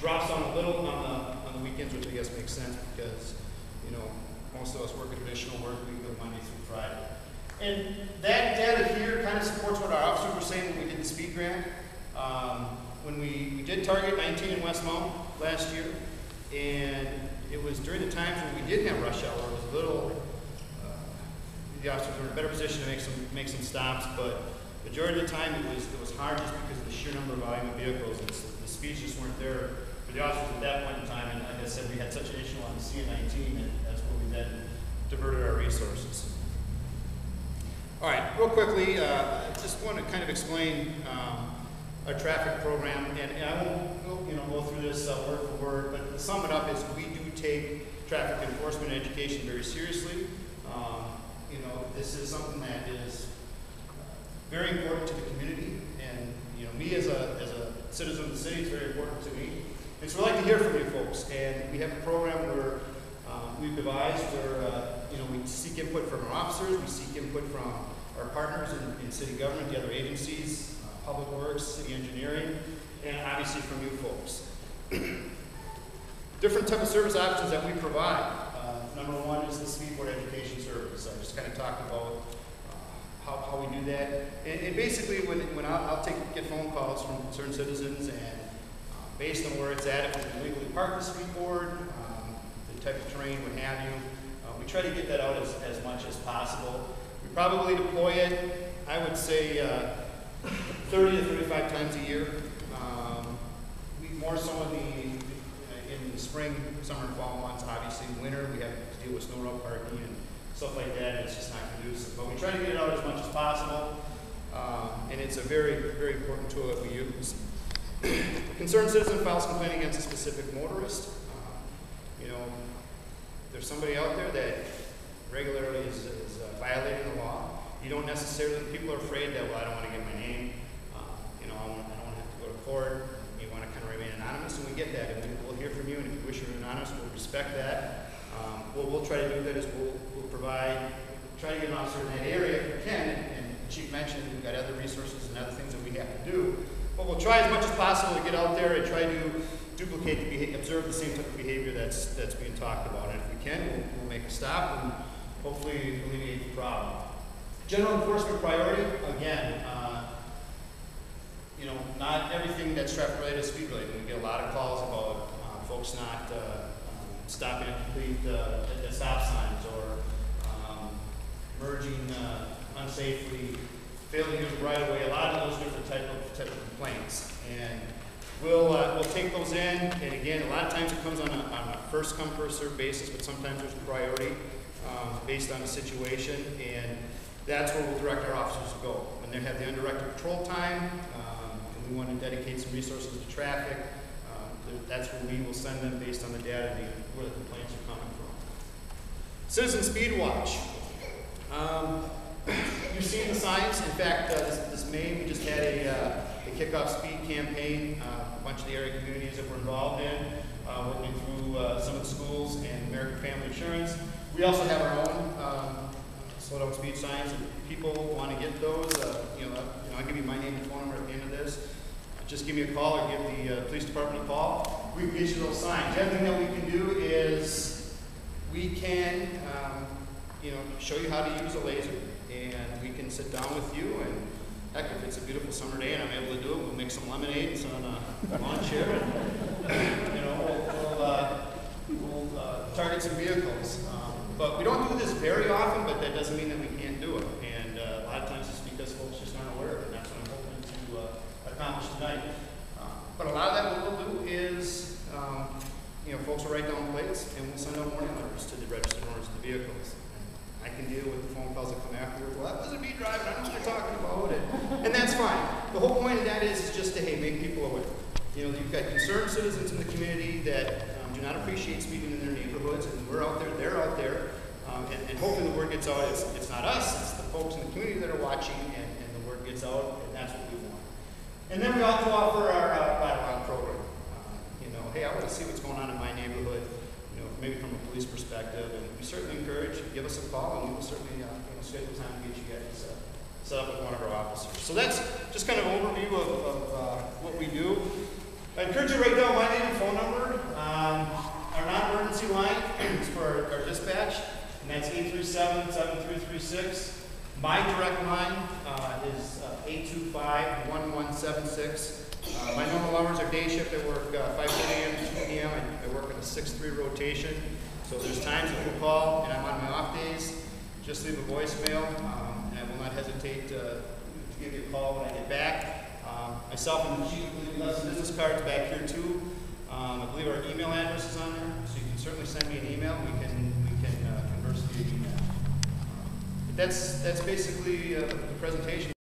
drops down a little on the weekends, which I guess makes sense because, you know, most of us work a traditional work week of Monday through Friday. And that data here kind of supports what our officers were saying when we did the speed grant. When we did target 19 in Westmount last year, and it was during the times when we didn't have rush hour. It was a little, the officers were in a better position to make some stops, but majority of the time it was hard just because of the sheer number of volume of vehicles. And the speeds just weren't there for the officers at that point in time. And like I said, we had such an issue on the C19, and that's where we then diverted our resources. All right, real quickly, I just want to kind of explain our traffic program, and I won't go through this word for word, but to sum it up is we do take traffic enforcement and education very seriously. This is something that is very important to the community, and me as a citizen of the city is very important to me. And so we'd like to hear from you folks, and we have a program where we've devised where we seek input from our officers, we seek input from our partners in city government, the other agencies, public works, city engineering, and obviously from you folks. Different type of service options that we provide. Number one is the speedboard education service. I just kind of talked about how we do that. And basically, when I'll get phone calls from concerned citizens, and based on where it's at, if we can legally park the speedboard, the type of terrain, what have you, we try to get that out as much as possible. We probably deploy it, I would say, 30 to 35 times a year. We more so in the spring, summer, and fall months. Obviously, winter we have to deal with snow road parking and stuff like that, and it's just not conducive. But we try to get it out as much as possible, and it's a very, very important tool that we use. A concerned citizen files complaint against a specific motorist. There's somebody out there that regularly is violating the law. You don't necessarily, people are afraid that, well, I don't want to give my name, I don't want to have to go to court. You want to kind of remain anonymous, and we get that, and we'll hear from you, and if you wish to remain anonymous, we'll respect that. What we'll try to do then is we'll try to get an officer in that area if we can, and the chief mentioned we've got other resources and other things that we have to do, but we'll try as much as possible to get out there and try to duplicate the behavior, observe the same type of behavior that's being talked about, and if we can, we'll make a stop and hopefully alleviate the problem. General enforcement priority, again, not everything that's traffic related is speed related. We get a lot of calls about folks not stopping at complete at stop signs, or merging unsafely, failing to use right of way. A lot of those different type of complaints, and we'll take those in. And again, a lot of times it comes on a first come first served basis, but sometimes there's a priority based on the situation, and that's where we'll direct our officers to go. When they have the undirected patrol time, and we want to dedicate some resources to traffic, that's where we will send them based on the data, where the complaints are coming from. Citizen Speed Watch. You've seen the signs. In fact, this May we just had a kickoff speed campaign. A bunch of the area communities that we're involved in, working through some of the schools and American Family Insurance. We also have our own slow down speed signs. If people want to get those, I'll give you my name and phone number at the end of this. Just give me a call or give the police department a call. We can get you those signs. The other thing that we can do is we can, show you how to use a laser, and we can sit down with you, and heck, if it's a beautiful summer day and I'm able to do it, we'll make some lemonades on a lawn chair, and we'll target some vehicles. But we don't do this very often, but that doesn't mean that we can't do it. And a lot of times it's because folks just aren't aware of it, and that's what I'm hoping to accomplish tonight. But a lot of that what we'll do is, folks will write down plates, and we'll send out warning letters to the registered owners of the vehicles. And I can deal with the phone calls that come afterwards. Well, that wasn't me driving. I don't know what they're talking about. And that's fine. The whole point of that is just to, make people aware. You've got concerned citizens in the community that do not appreciate speeding in their neighborhoods, and we're out there, they're out there, and hopefully the word gets out. It's not us, it's the folks in the community that are watching, and the word gets out, and that's what we want. And then we also offer our ride-along program. Hey, I want to see what's going on in my neighborhood, maybe from a police perspective, and we certainly encourage, give us a call, and we will certainly schedule time to get you guys set up with one of our officers. So that's just kind of an overview of what we do. I encourage you to write down my name and phone number. 936. My direct line is 825-1176. My normal hours are day shift. I work 5:30 a.m. to 2 p.m. I work at a 6-3 rotation. So there's times that we'll call, and I'm on my off days. Just leave a voicemail, and I will not hesitate to give you a call when I get back. Myself and the chief will leave some business cards back here too. I believe our email address is on there, so you can certainly send me an email. We can converse via email. That's basically the presentation.